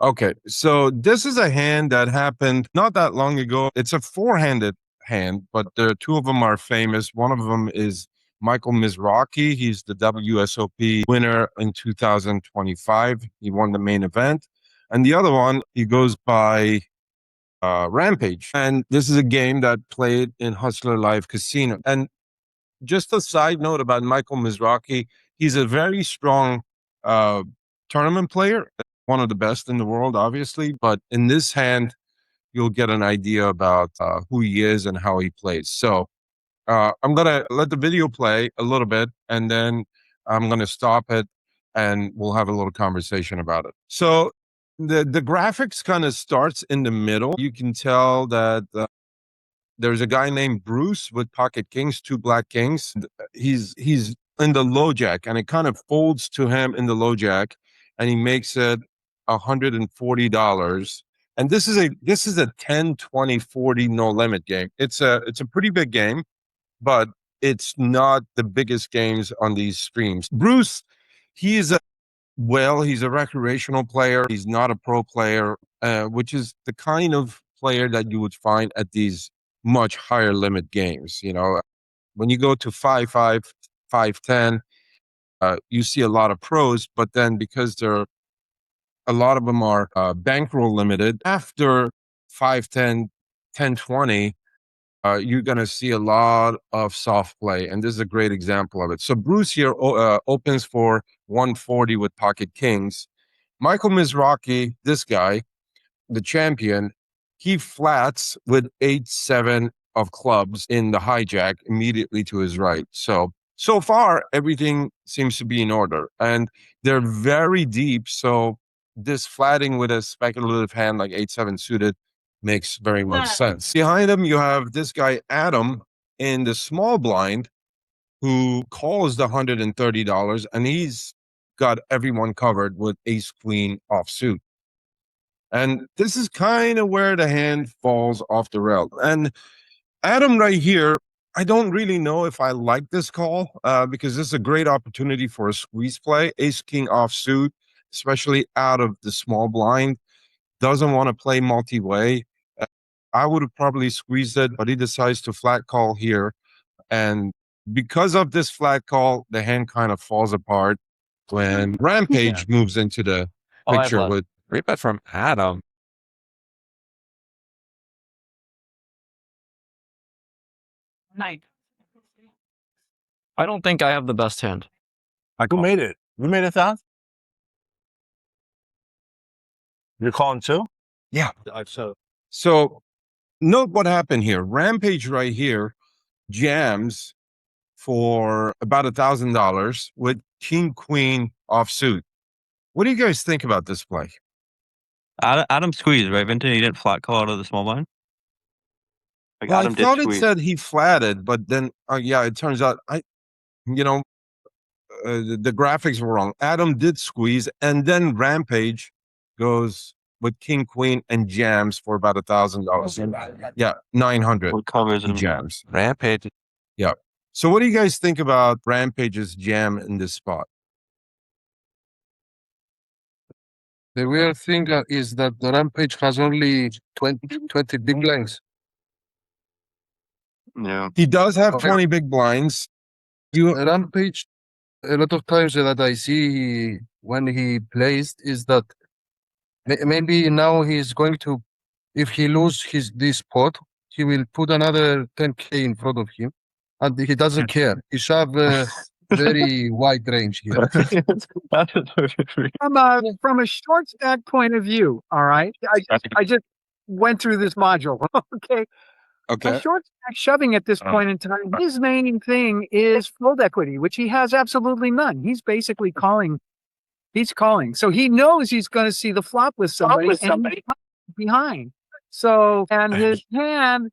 Okay, so this is a hand that happened not that long ago. It's a four-handed hand, but the two of them are famous. One of them is Michael Mizrachi. He's the WSOP winner in 2025. He won the main event. And the other one, he goes by Rampage. And this is a game that played in Hustler Live Casino. And just a side note about Michael Mizrachi, he's a very strong tournament player, one of the best in the world, obviously. But in this hand, you'll get an idea about who he is and how he plays. So I'm going to let the video play a little bit, and then I'm going to stop it, and we'll have a little conversation about it. So the graphics kind of starts in the middle. You can tell that there's a guy named Bruce with pocket kings, two black kings. He's in the low jack, and it kind of folds to him in the low jack, and he makes it $140. And this is a 10, 20, 40 no limit game. It's a pretty big game, but it's not the biggest games on these streams. Bruce, he's a recreational player. He's not a pro player, which is the kind of player that you would find at these much higher limit games. You know, when you go to 5-5, 5-10, you see a lot of pros, but then because a lot of them are bankroll limited, after 5-10, 10-20, you're going to see a lot of soft play. And this is a great example of it. So Bruce here opens for 140 with pocket kings. Michael Mizrachi, this guy, the champion, he flats with 8-7 of clubs in the hijack immediately to his right. So far, everything seems to be in order. And they're very deep. So this flatting with a speculative hand like 8-7 suited makes very much sense. Behind him, you have this guy, Adam, in the small blind, who calls the $130, and he's got everyone covered with ace queen offsuit. And this is kind of where the hand falls off the rail. And Adam right here, I don't really know if I like this call because this is a great opportunity for a squeeze play. Ace king offsuit, especially out of the small blind, doesn't want to play multi-way. I would have probably squeezed it, but he decides to flat call here. And because of this flat call, the hand kind of falls apart when Rampage moves into the picture with great bet from Adam. Nice. I don't think I have the best hand. Who made it? You made it, Thad? You're calling too? Yeah. So note what happened here. Rampage right here jams for about $1,000 with king queen offsuit. What do you guys think about this play? Adam squeezed, right, Vinton? He didn't flat call out of the small blind? Like Well, Adam I thought did it squeeze. said he flatted, but then, it turns out the graphics were wrong. Adam did squeeze, and then Rampage goes with king queen and jams for about $1,000. Yeah, 900. What covers He him? jams. Rampage. Yeah. So what do you guys think about Rampage's jam in this spot? The weird thing is that the Rampage has only 20 big blinds. Yeah. He does have 20 big blinds. Rampage, a lot of times that I see when he plays is that maybe now he's going to, if he loses this pot, he will put another 10K in front of him, and he doesn't care. He shove a very wide range here. From a short stack point of view, all right. I just went through this module. Okay. A short stack shoving at this point in time, his main thing is fold equity, which he has absolutely none. He's basically calling. He's calling. So he knows he's going to see the flop with somebody, behind. So, and his hand,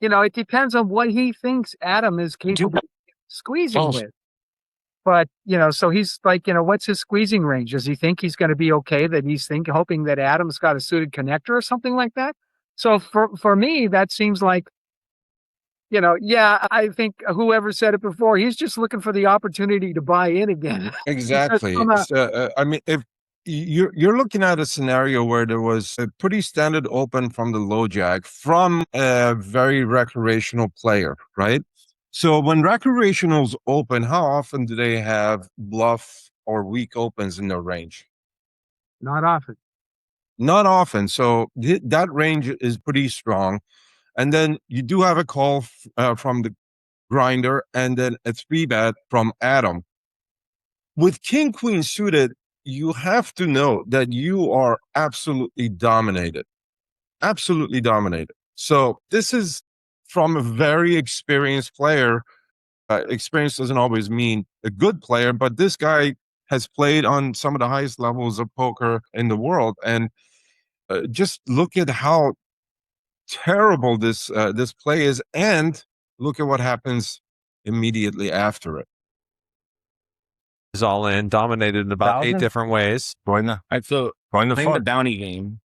it depends on what he thinks Adam is capable of squeezing with. But, so he's like, what's his squeezing range? Does he think he's going to be okay, that he's hoping that Adam's got a suited connector or something like that? So for me, that seems like, I think whoever said it before, he's just looking for the opportunity to buy in again. Exactly. If you're looking at a scenario where there was a pretty standard open from the low jack from a very recreational player, right? So when recreationals open, how often do they have bluff or weak opens in their range? Not often. Not often. So that range is pretty strong. And then you do have a call from the grinder and then a 3-bet from Adam. With king queen suited, you have to know that you are absolutely dominated. Absolutely dominated. So this is from a very experienced player. Experience doesn't always mean a good player, but this guy has played on some of the highest levels of poker in the world. And just look at how terrible this play is, and look at what happens immediately after it. Is all in, dominated in about 8 different ways. Join the So join the playing the fun. bounty game.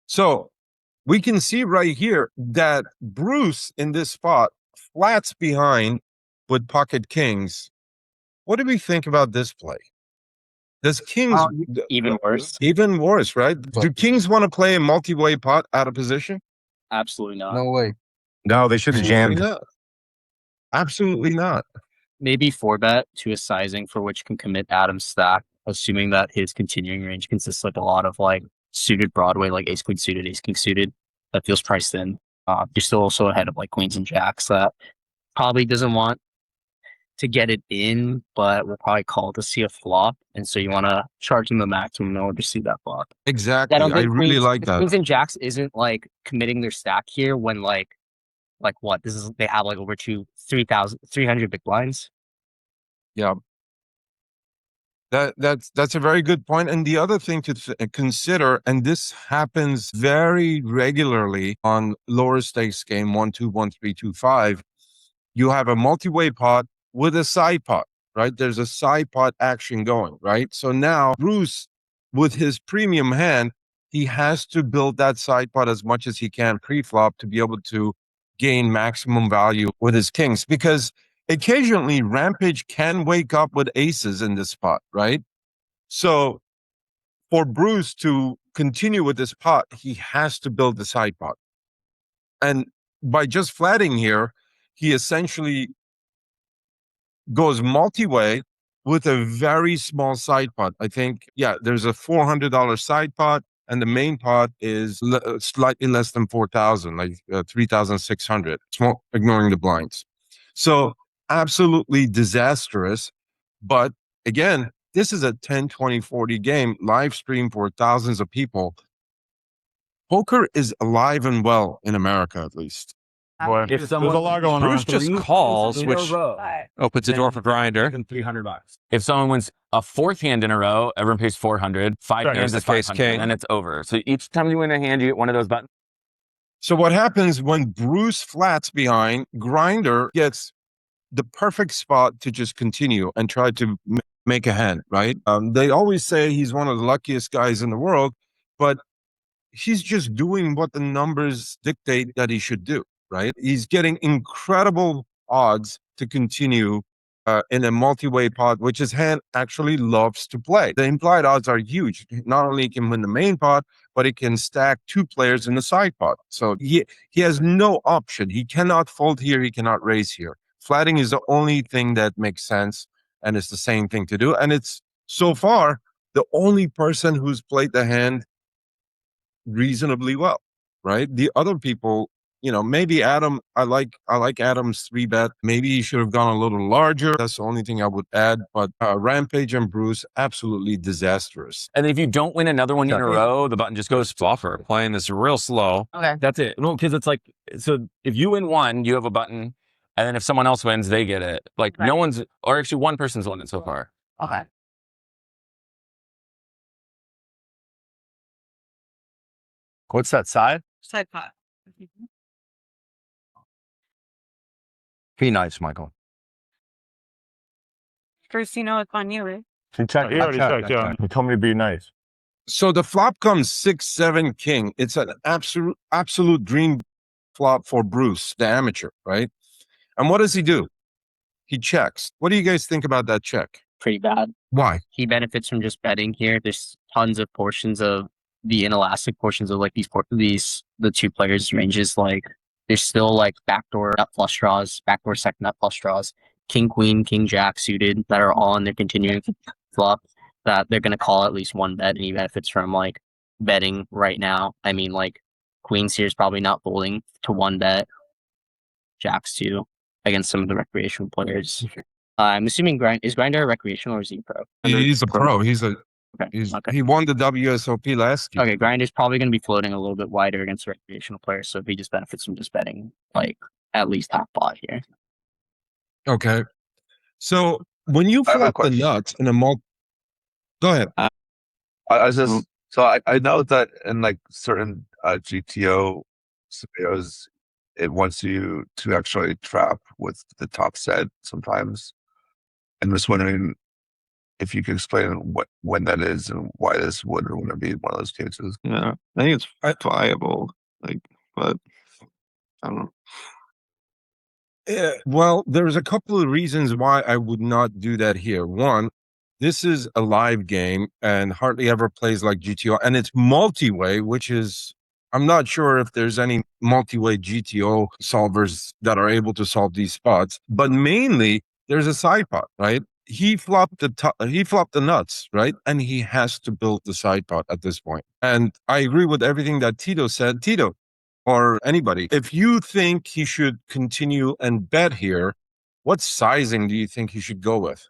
So we can see right here that Bruce in this spot flats behind with pocket kings. What do we think about this play? Does kings Even worse. Even worse, right? Do kings want to play a multi-way pot out of position? Absolutely not. No way. No, they should have Absolutely jammed. not. Absolutely not. Maybe 4-bet to a sizing for which can commit Adam's stack, assuming that his continuing range consists of a lot of like suited Broadway, like ace queen suited, ace king suited. That feels priced in. You're still also ahead of like queens and jacks that probably doesn't want to get it in, but will probably call to see a flop, and so you want to charge them the maximum in order to see that flop. Exactly. don't I think really queens- like that. Queens and jacks isn't like committing their stack here when like what this is. They have like over 300 big blinds. Yeah. That's a very good point. And the other thing to consider, and this happens very regularly on lower stakes game 1, 2, 1, 3, 2, 5, you have a multi-way pot with a side pot, right? There's a side pot action going, right? So now Bruce, with his premium hand, he has to build that side pot as much as he can pre-flop to be able to gain maximum value with his kings, because occasionally Rampage can wake up with aces in this spot, right? So for Bruce to continue with this pot, he has to build the side pot. And by just flatting here, he essentially goes multi-way with a very small side pot. I think, yeah, there's a $400 side pot, and the main pot is slightly less than 4,000, like 3,600, ignoring the blinds. So absolutely disastrous. But again, this is a 10, 20, 40 game live stream for thousands of people. Poker is alive and well in America, at least. Boy, If there's a someone- lot going Bruce on. just calls, which opens the door for grinder. $300. If someone wins a 4th hand in a row, everyone pays 400. 5 Right, hands there's is the case 500, king. and it's over. So each time you win a hand, you get one of those buttons. So what happens when Bruce flats behind, grinder gets the perfect spot to just continue and try to make a hand, right? They always say he's one of the luckiest guys in the world, but he's just doing what the numbers dictate that he should do, right? He's getting incredible odds to continue in a multi-way pot, which his hand actually loves to play. The implied odds are huge. Not only can win the main pot, but he can stack 2 players in the side pot. So he has no option. He cannot fold here. He cannot raise here. Flatting is the only thing that makes sense, and it's the same thing to do. And it's so far the only person who's played the hand reasonably well, right? The other people, you know, maybe Adam, I like Adam's 3-bet. Maybe he should have gone a little larger. That's the only thing I would add. But Rampage and Bruce, absolutely disastrous. And then if you don't win another one in a row, the button just goes Flopper playing this real slow. Okay, that's it. No, because it's like, so if you win one, you have a button, and then if someone else wins, they get it. Like no one's, or actually one person's won it so far. Okay. What's that side? Side pot. Be nice, Michael. First, you know it's on you, right? He checked. He already checked, yeah. He told me to be nice. So the flop comes 6-7 king. It's an absolute dream flop for Bruce, the amateur, right? And what does he do? He checks. What do you guys think about that check? pretty bad. Why? He benefits from just betting here. There's tons of portions of the inelastic portions of like the two players' ranges. Like there's still like backdoor nut flush draws, backdoor second nut flush draws, king queen, king jack suited that are all in their continuing flop that they're gonna call at least one bet, and he benefits from like betting right now. I mean, like queens here is probably not folding to one bet, jacks too against some of the recreational players. I'm assuming is Grinder a recreational or is he pro? He's a pro. He won the WSOP last year. Okay, Grinder's probably going to be floating a little bit wider against recreational players, so he just benefits from just betting like at least half pot here. Okay, so when you flop the nuts in a go ahead. I was just I know that in like certain GTO scenarios, it wants you to actually trap with the top set sometimes. I'm just wondering if you could explain when that is and why this would or wouldn't be one of those cases. Yeah, I think it's viable, like, but I don't know. Yeah, well, there's a couple of reasons why I would not do that here. One, this is a live game and hardly ever plays like GTO, and it's multi-way, which is, I'm not sure if there's any multi-way GTO solvers that are able to solve these spots, but mainly there's a side pot, right? He flopped the nuts, right? And he has to build the side pot at this point. And I agree with everything that Tito said. Tito, or anybody, if you think he should continue and bet here, what sizing do you think he should go with?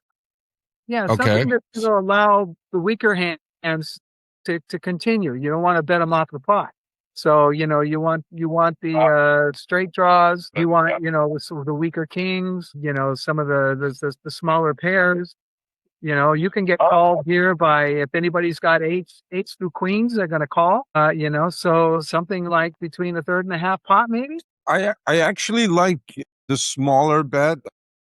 Yeah, something that's going to allow the weaker hands to continue. You don't want to bet them off the pot. So, you want the straight draws. You want, with some of the weaker kings, some of the smaller pairs. You can get called here by, if anybody's got eights through queens, they're going to call, so something like between a third and a half pot, maybe. I actually like the smaller bet.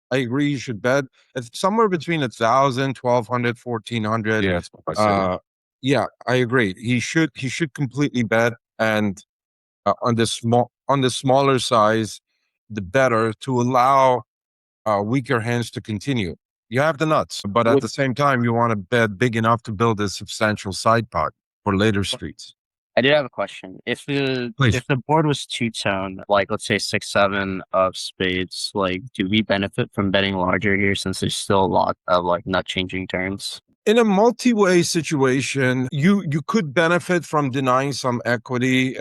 I agree you should bet. It's somewhere between 1,000, 1,200, 1,400. Yeah, yeah, I agree. He should completely bet, and on the smaller size, the better, to allow weaker hands to continue. You have the nuts, but at the same time, you want to bet big enough to build a substantial side pot for later streets. I did have a question. If the board was two-tone, like let's say 6-7 of spades, like do we benefit from betting larger here since there's still a lot of like nut changing turns? In a multi-way situation, you could benefit from denying some equity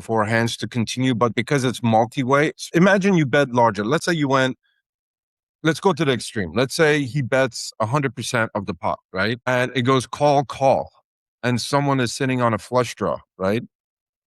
for hands to continue, but because it's multi-way, imagine you bet larger. Let's say let's go to the extreme. Let's say he bets 100% of the pot, right? And it goes call, and someone is sitting on a flush draw, right?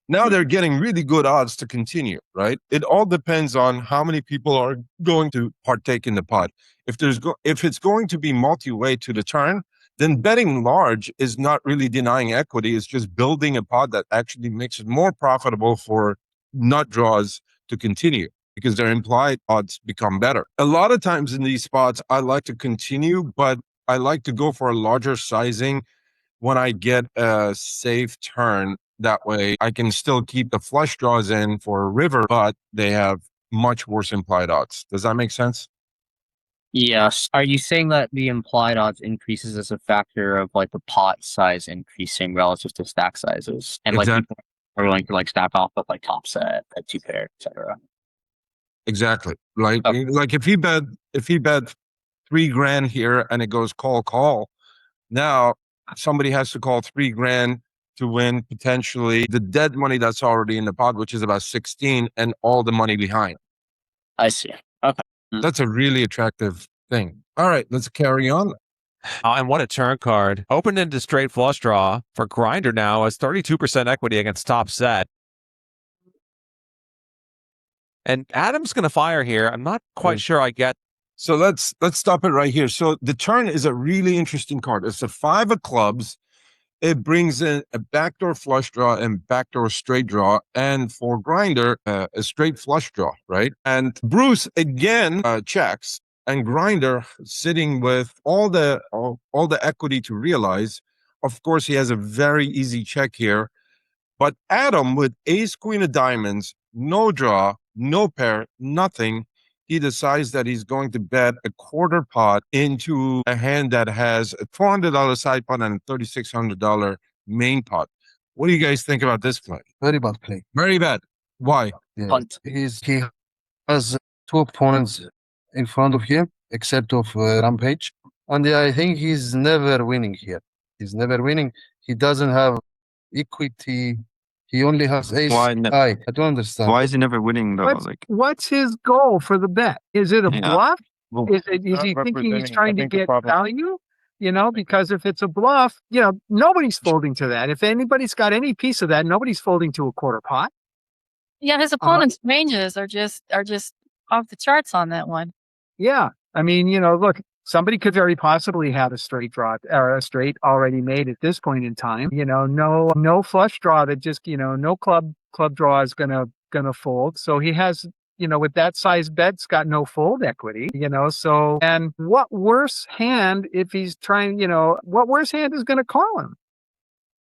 Now they're getting really good odds to continue, right? It all depends on how many people are going to partake in the pot. If it's going to be multi-way to the turn, then betting large is not really denying equity. It's just building a pot that actually makes it more profitable for nut draws to continue, because their implied odds become better. A lot of times in these spots, I like to continue, but I like to go for a larger sizing when I get a safe turn. That way I can still keep the flush draws in for a river, but they have much worse implied odds. Does that make sense? Yes. Are you saying that the implied odds increases as a factor of like the pot size increasing relative to stack sizes? And like people are willing to like stack off with like top set, at two pair, etc. Exactly. Like if he bet $3,000 here and it goes call, now somebody has to call $3,000 to win potentially the dead money that's already in the pot, which is about 16, and all the money behind. I see. Okay. That's a really attractive thing. All right, let's carry on. And what a turn card. Opened into straight flush draw for Grinder now has 32% equity against top set. And Adam's going to fire here. I'm not quite sure I get. So let's stop it right here. So the turn is a really interesting card. It's a 5 of clubs. It brings in a backdoor flush draw and backdoor straight draw, and for Grinder, a straight flush draw, right? And Bruce again checks, and Grinder sitting with all the equity to realize. Of course, he has a very easy check here, but Adam with ace queen of diamonds, no draw, no pair, nothing. he decides that he's going to bet a quarter pot into a hand that has a $400 side pot and a $3,600 main pot. What do you guys think about this play? Very bad play. Very bad. Why? Yeah. Punt. He has two opponents in front of him, except of Rampage, and I think he's never winning here. He's never winning. He doesn't have equity. He only has ace Why high. I don't understand. Why is he never winning though? What's his goal for the bet? Is it a Yeah. bluff? Well, Is he thinking he's trying to think the get problem- value? Because if it's a bluff, nobody's folding to that. If anybody's got any piece of that, nobody's folding to a quarter pot. Yeah, his opponent's ranges are just off the charts on that one. Yeah. I mean, look, somebody could very possibly have a straight draw or a straight already made at this point in time. No flush draw that just, no club draw is gonna fold. So he has, with that size bet's got no fold equity, so, and what worse hand if he's trying, what worse hand is gonna call him?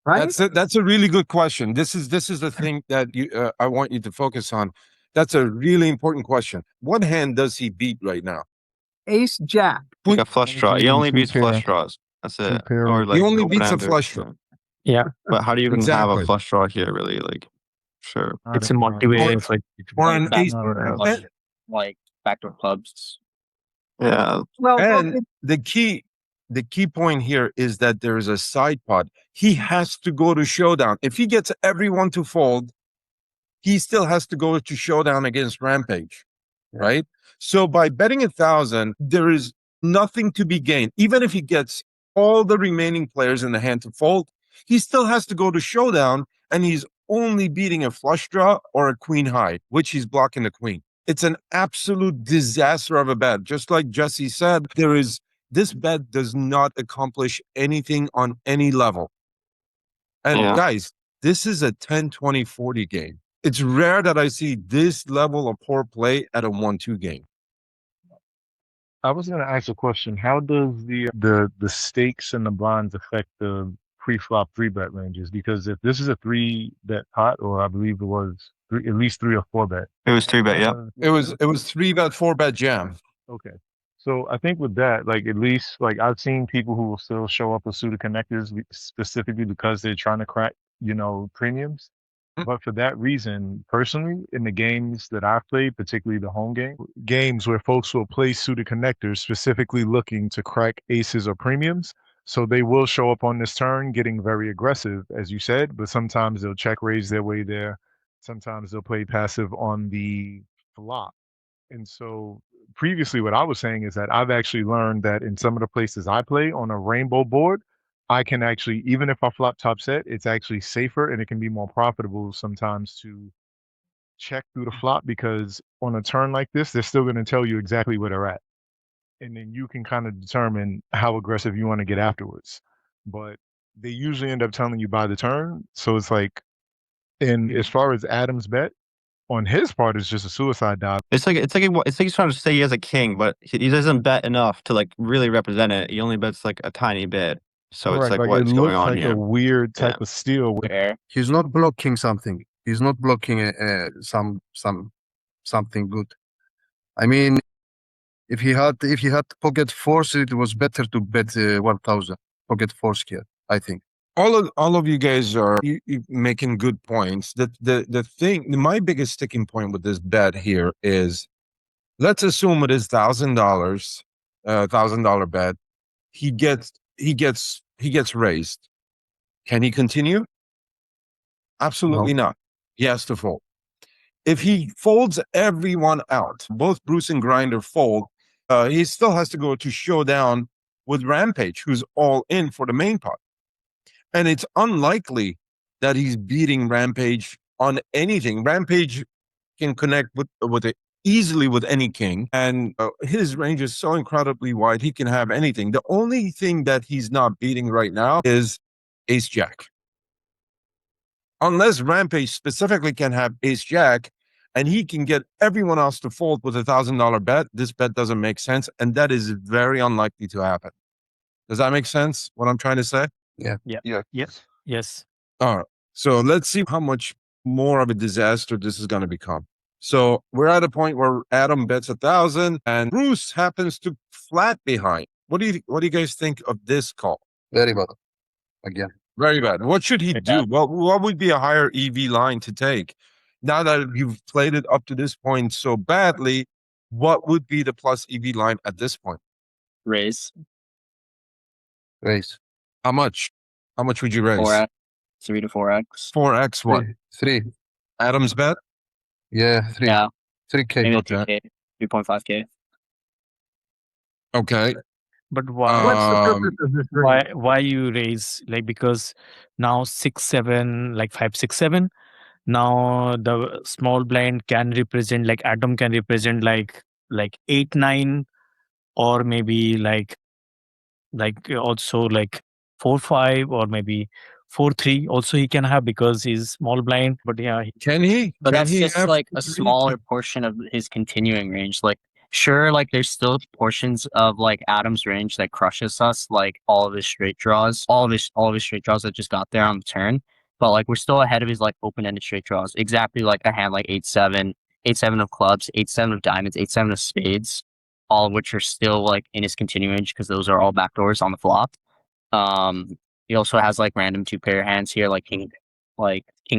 Right? That's a really good question. This is the thing that I want you to focus on. That's a really important question. What hand does he beat right now? Ace Jack. Like a flush draw. He only beats flush draws. That's it. Or He only open beats a ender. flush draw. Yeah. But how do you even have Exactly. a flush draw here? Really, like, sure. It's a multi-way. It's like Or an ace. like backdoor clubs. Yeah. Well, And the key point here is that there is a side pot. He has to go to showdown. If he gets everyone to fold, he still has to go to showdown against Rampage, right? So by betting 1,000, there is nothing to be gained. Even if he gets all the remaining players in the hand to fold, he still has to go to showdown, and he's only beating a flush draw or a queen high, which he's blocking the queen. It's an absolute disaster of a bet. Just like Jesse said, this bet does not accomplish anything on any level. And guys, this is a 10, 20, 40 game. It's rare that I see this level of poor play at a 1-2 game. I was going to ask a question. How does the stakes and the blinds affect the pre-flop 3-bet ranges? Because if this is a 3-bet pot, or I believe it was at least 3 or 4-bet. It was 3-bet, yeah. It was 3-bet, 4-bet jam. Okay. So I think with that, like, at least, like, I've seen people who will still show up with suited connectors specifically because they're trying to crack, premiums. But for that reason, personally, in the games that I've played, particularly the home games where folks will play suited connectors specifically looking to crack aces or premiums, so they will show up on this turn getting very aggressive, as you said, but sometimes they'll check raise their way there. Sometimes they'll play passive on the flop. And so previously what I was saying is that I've actually learned that in some of the places I play on a rainbow board, I can actually, even if I flop top set, it's actually safer and it can be more profitable sometimes to check through the flop, because on a turn like this, they're still going to tell you exactly where they're at. And then you can kind of determine how aggressive you want to get afterwards. But they usually end up telling you by the turn. So it's like, and as far as Adam's bet, on his part, it's just a suicide dive. It's like he's trying to say he has a king, but he doesn't bet enough to like really represent it. He only bets like a tiny bit. So it's like what's it going looks on like here? a weird type of steal. He's not blocking something. He's not blocking something good. I mean, if he had pocket force, it was better to bet 1,000 pocket force here, I think. All of you guys are making good points. The thing, my biggest sticking point with this bet here is, let's assume it is $1,000 bet. He gets raised. Can he continue? Absolutely not. He has to fold. If he folds everyone out, both Bruce and Grinder fold, he still has to go to showdown with Rampage, who's all in for the main pot. And it's unlikely that he's beating Rampage on anything. Rampage can connect with it easily with any king, and his range is so incredibly wide, he can have anything. The only thing that he's not beating right now is Ace Jack. Unless Rampage specifically can have Ace Jack, and he can get everyone else to fold with $1,000 bet, this bet doesn't make sense, and that is very unlikely to happen. Does that make sense, what I'm trying to say? Yeah. Yes. All right. So let's see how much more of a disaster this is going to become. So we're at a point where Adam bets 1,000 and Bruce happens to flat behind. What do you guys think of this call? Very bad. Again. Very bad. What should he do? Well, what would be a higher EV line to take? Now that you've played it up to this point so badly, what would be the plus EV line at this point? Raise. Raise. How much? How much would you raise? 4x. 3 to 4x. 4x what? 3. Adam's bet? Yeah, 3. Yeah. 3K. Maybe Okay. 3K. 3.5K. Okay. But why? What's the purpose of this raise? Why you raise? Like, because now 6-7, like 5-6-7. Now the small blind can represent, like Adam can represent like 8-9, or maybe like also like 4-5, or maybe 4-3. Also he can have, because he's small blind. But yeah, Can he? But Can that's he just have like a 3? smaller portion of his continuing range. Like, sure, like there's still portions of like Adam's range that crushes us, like all of his straight draws, all of his straight draws that just got there on the turn. But like we're still ahead of his like open-ended straight draws. Exactly like a hand like 8-7, 8-7 of clubs, 8-7 of diamonds, 8-7 of spades, all of which are still like in his continuing range because those are all backdoors on the flop. He also has like random 2-pair hands here, like king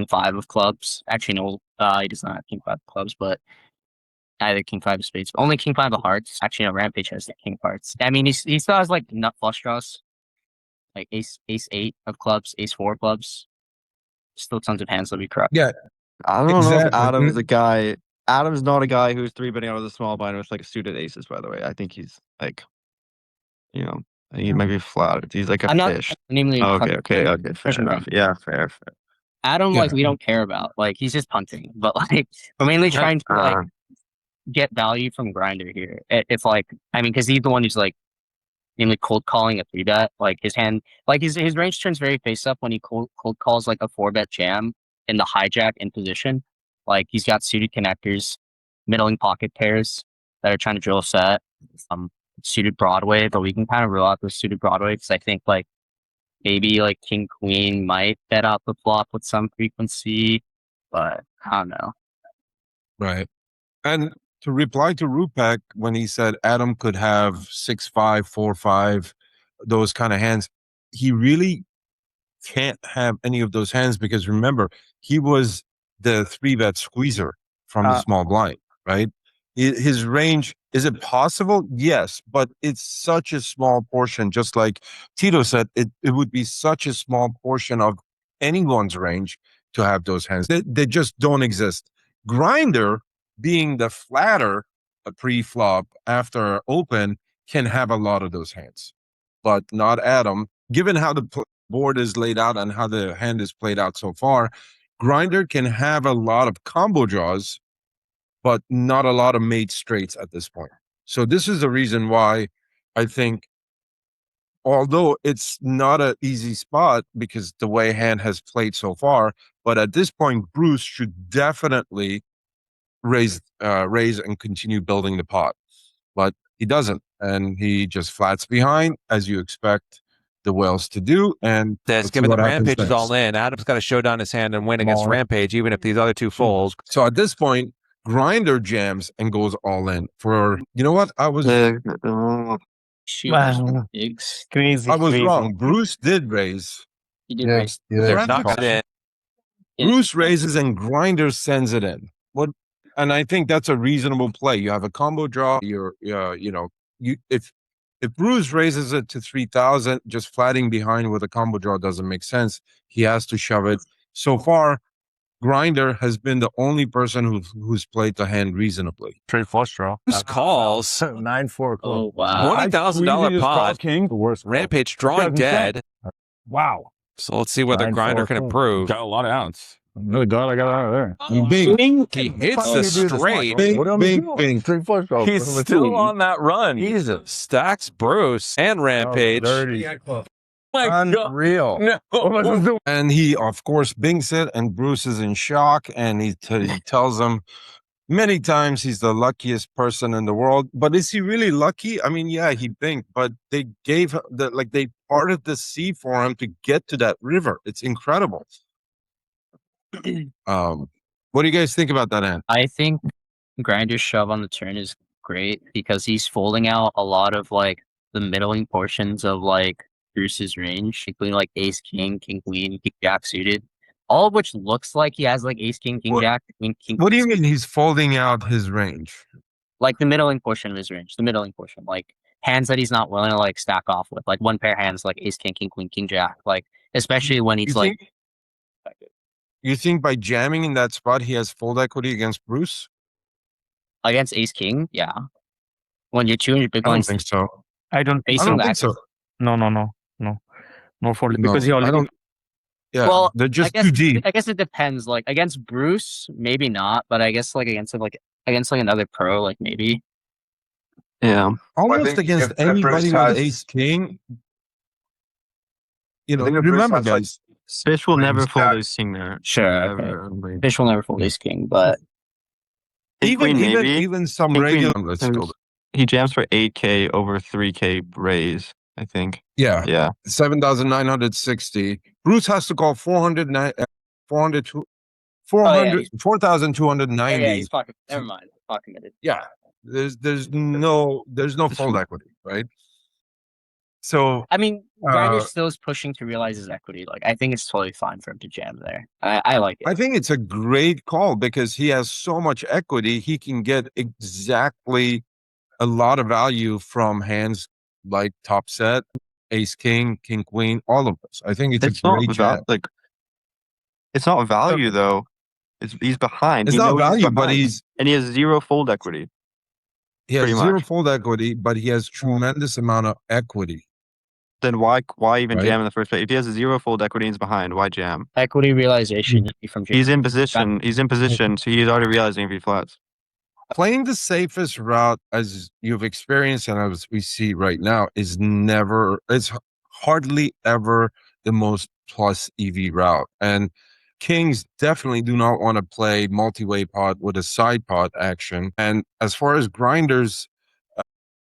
5 of clubs. Actually, no, he does not have king 5 of clubs, but either king 5 of spades. Only king 5 of hearts. Actually, no, Rampage has the king of hearts. I mean, he still has like nut flush draws, like ace 8 of clubs, ace 4 of clubs. Still tons of hands that we crush. Yeah. I don't know if Exactly. Adam's a guy. Adam's not a guy who's 3-betting out of the small blind with like a suited aces, by the way. I think he's like, I think he might be flat. He's like a I'm not fish. namely Okay. Fair enough. Yeah, fair. Adam, Yeah. like we don't care about. Like he's just punting, but like we're mainly trying to like get value from Grinder here. If like, I mean, because he's the one who's like, namely cold calling a 3-bet. Like his hand, like his range turns very face up when he cold calls like a 4-bet jam in the hijack in position. Like he's got suited connectors, middling pocket pairs that are trying to drill a set. Suited Broadway, but we can kind of rule out the suited Broadway because I think like maybe like King Queen might bet out the flop with some frequency, but I don't know. Right. And to reply to Rupak when he said Adam could have 6-5, 4-5, those kind of hands, he really can't have any of those hands because remember, he was the 3-bet squeezer from the small blind, right? His range, is it possible? Yes, but it's such a small portion. Just like Tito said, it would be such a small portion of anyone's range to have those hands. They just don't exist. Grinder, being the flatter pre-flop after open, can have a lot of those hands, but not Adam. Given how the board is laid out and how the hand is played out so far, Grinder can have a lot of combo draws, but not a lot of mate straights at this point. So this is the reason why I think, although it's not an easy spot because the way hand has played so far, but at this point, Bruce should definitely raise and continue building the pot. But he doesn't, and he just flats behind, as you expect the whales to do. And given that Rampage is all in, Adam's got to show down his hand and win against Rampage, even if these other two fold. So at this point, Grinder jams and goes all in for, you know what? I was Crazy. I was wrong. Bruce did raise. He did raise. Knocks it in. Bruce raises and Grinder sends it in. And I think that's a reasonable play. You have a combo draw. If Bruce raises it to 3,000, just flatting behind with a combo draw doesn't make sense. He has to shove it. So far, Grinder has been the only person who's played the hand reasonably. Straight flush draw. Bruce calls 9-4. Oh wow. $20,000 pot. King. The worst. Rampage drawing dead. Wow. So let's see whether 9-4 Grinder can improve. Got a lot of outs. I'm really glad I got out of there. Bing. He hits the straight. Bing. Straight flush draw. He's still on that run. Jesus. Stacks Bruce and Rampage. Dirty. My God. Unreal. No. And he, of course, bings it, and Bruce is in shock, and he tells him many times he's the luckiest person in the world. But is he really lucky? I mean, yeah, he binged, but they gave they parted the sea for him to get to that river. It's incredible. What do you guys think about that hand? I think Grinder's shove on the turn is great because he's folding out a lot of like the middling portions of like Bruce's range, including like ace, king, king, queen, king, jack suited, all of which looks like he has like ace, king, king, jack, queen, king. What do you mean he's folding out his range? Like the middling portion of his range, the middling portion, like hands that he's not willing to like stack off with, like one pair hands like ace, king, king, queen, king, jack, like especially when he's You think by jamming in that spot he has fold equity against Bruce? Against ace, king, yeah. When you're 200 big I don't blinds, think so. I don't think I facing don't back. think so. No fold No, because he I already. don't. Yeah, Well, they're just I guess, too deep. I guess it depends. Like against Bruce, maybe not, but I guess like against another pro, like maybe. Yeah. Almost think against if anybody Bruce with has- ace king. You know, think if Bruce remember has, like, guys. Fish will never Queen's fold jack. ace king there. Sure. Ever. Okay. Fish will never fold ace king, but King queen maybe. Even some King queen, regular. Let's go. he jams for 8K over 3K raise, I think. Yeah, Yeah. 7,960. Bruce has to call 400, 400, yeah, 4,290. yeah, he's pocket. Never mind, pocket committed. Yeah, there's no fold equity, right? So I mean, Grinder still is pushing to realize his equity. Like, I think it's totally fine for him to jam there. I like it. I think it's a great call because he has so much equity. He can get exactly a lot of value from hands like top set, ace king, king queen, all of this. I think it's a not great jam. like it's not value though. He's behind. It's He not knows value, but behind. and he has 0 fold equity. he has pretty zero much. fold equity, but he has tremendous amount of equity. Then why even Right. jam in the first place? If he has 0 fold equity and he's behind, why jam? Equity realization from He's in position. He's in position, so he's already realizing if he flats. Playing the safest route, as you've experienced and as we see right now, is never, it's hardly ever the most plus EV route. And kings definitely do not want to play multi-way pot with a side pot action. And as far as Grinder's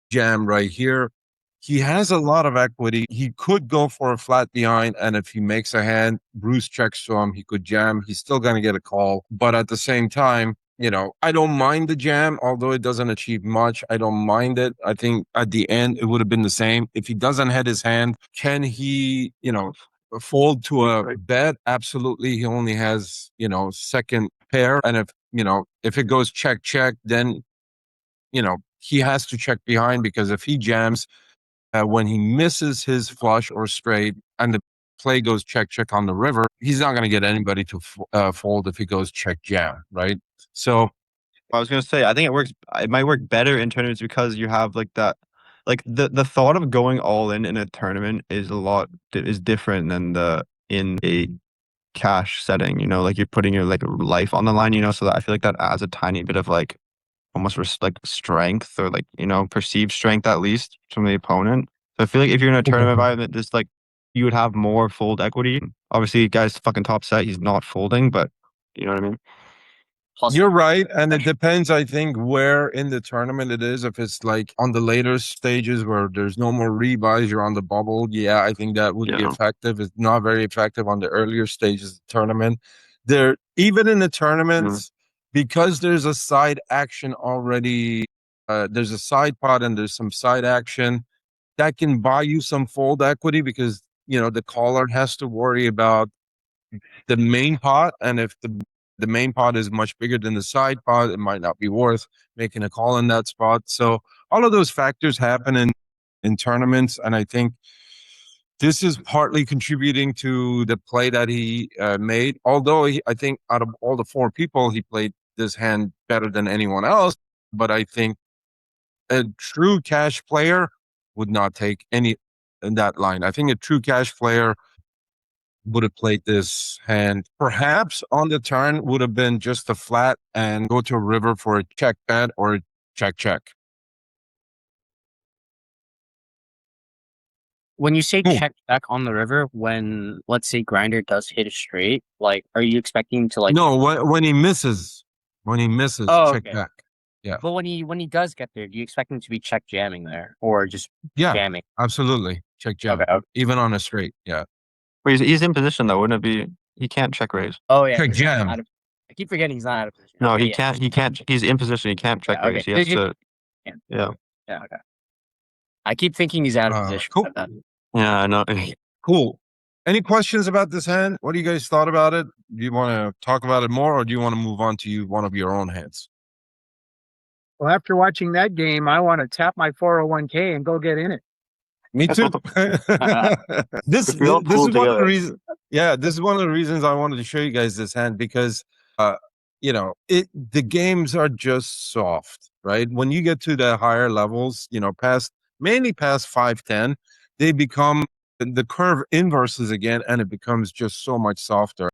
jam right here, he has a lot of equity. He could go for a flat behind, and if he makes a hand, Bruce checks to him, he could jam. He's still going to get a call. But at the same time, you know, I don't mind the jam, although it doesn't achieve much. I don't mind it. I think at the end, it would have been the same. If he doesn't hit his hand, can he, you know, fold to a bet? Absolutely. He only has, you know, second pair. And if, you know, if it goes check, check, then, you know, he has to check behind, because if he jams, when he misses his flush or straight and the play goes check, check on the river, he's not going to get anybody to fold if he goes check, jam, right? So I was gonna say, I think it works. It might work better in tournaments because you have like that, like the thought of going all in a tournament is different than in a cash setting. You know, like you're putting your like life on the line. You know, so that I feel like that adds a tiny bit of like almost like strength, or like, you know, perceived strength at least from the opponent. So I feel like if you're in a tournament environment, just like you would have more fold equity. Obviously, guy's fucking top set, he's not folding, but you know what I mean. Plus, you're right, and it depends, I think, where in the tournament it is. If it's like on the later stages where there's no more rebuys, you're on the bubble, yeah, I think that would be effective. It's not very effective on the earlier stages of the tournament. There, even in the tournaments, because there's a side action already, there's a side pot and there's some side action that can buy you some fold equity, because, you know, the caller has to worry about the main pot, and if the main pot is much bigger than the side pot, it might not be worth making a call in that spot. So all of those factors happen in tournaments, and I think this is partly contributing to the play that he made. Although I think out of all the 4 people, he played this hand better than anyone else. But I think a true cash player would not take any in that line. I think a true cash player would have played this hand perhaps on the turn, would have been just a flat and go to a river for a check bet or a check check. when you say check back on the river, when let's say Grinder does hit a straight, like, are you expecting to like? No, when he misses, check okay. back. Yeah. But when he does get there, do you expect him to be check jamming there, or just jamming? Absolutely, check jam, Okay. even on a straight. Yeah. Wait, he's in position though, wouldn't it be? He can't check raise. Oh yeah, Check jam. I keep forgetting he's not out of position. No, Okay, he yeah. can't. He can't. He's in position. He can't check raise. okay. He has to. Yeah. Yeah. Yeah. Okay. I keep thinking he's out of position. Cool. but, Yeah. I know. Cool. Any questions about this hand? What do you guys thought about it? Do you want to talk about it more, or do you want to move on to one of your own hands? Well, after watching that game, I want to tap my 401k and go get in it. Me too. this is one of the reasons. Yeah, this is one of the reasons I wanted to show you guys this hand, because you know, the games are just soft, right? When you get to the higher levels, you know, mainly past 5-10, they become, the curve inverses again, and it becomes just so much softer.